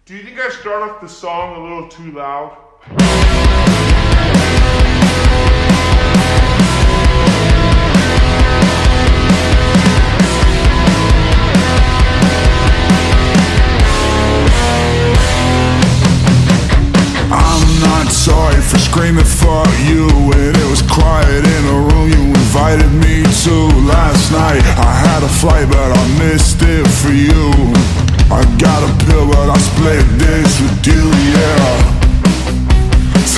Do you think I start off the song a little too loud? I'm not sorry for screaming fuck you when it was quiet in the room you invited me to last night. I had a flight but I missed it for you. I got a pill but I split this with you, yeah.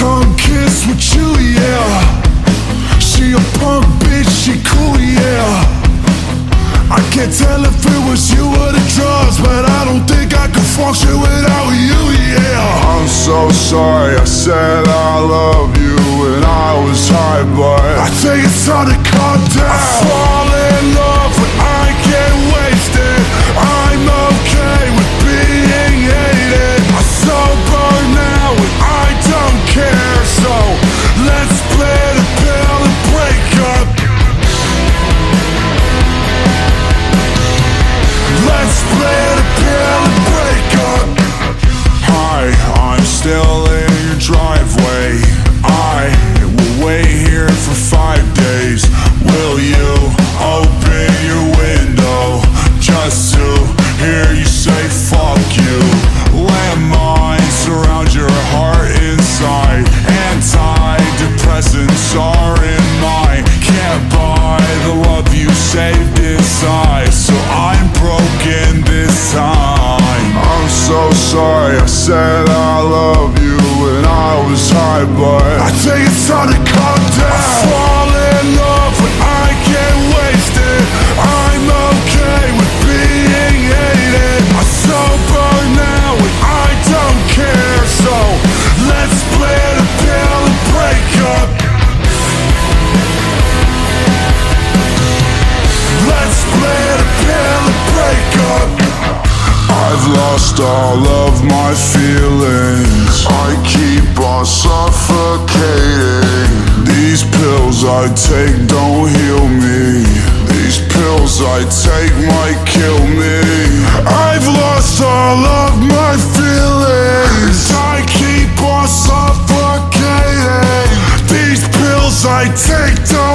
Tongue kiss with you, yeah. She a punk bitch, she cool, yeah. I can't tell if it was you or the drugs, but I don't think I could function without you, yeah. I'm so sorry I said I love you when I was high, but I think it's time to calm down. I fall in love when I get wasted. I'm okay with being hated. I'm sober now and I don't care, so let's split a pill and break up. Let's split a pill and break up. Hi, I'm still in your driveway. I will wait here for 5 days. Will you open your window just to hear you say fuck you? Landmines surround your heart inside. Antidepressants are in mine. Can't buy the love you saved inside, so I'm broken this time. I'm so sorry I said I love you when I was high, but I think it's time to calm down. I fall in love when I get wasted. I'm okay with being hated. I'm sober now and I don't care, so let's split a pill and break up. Let's split a pill and break up. I've lost all of my feelings. I keep on suffocating. These pills I take don't heal me. These pills I take might kill me. I've lost all of my feelings. I keep on suffocating. These pills I take don't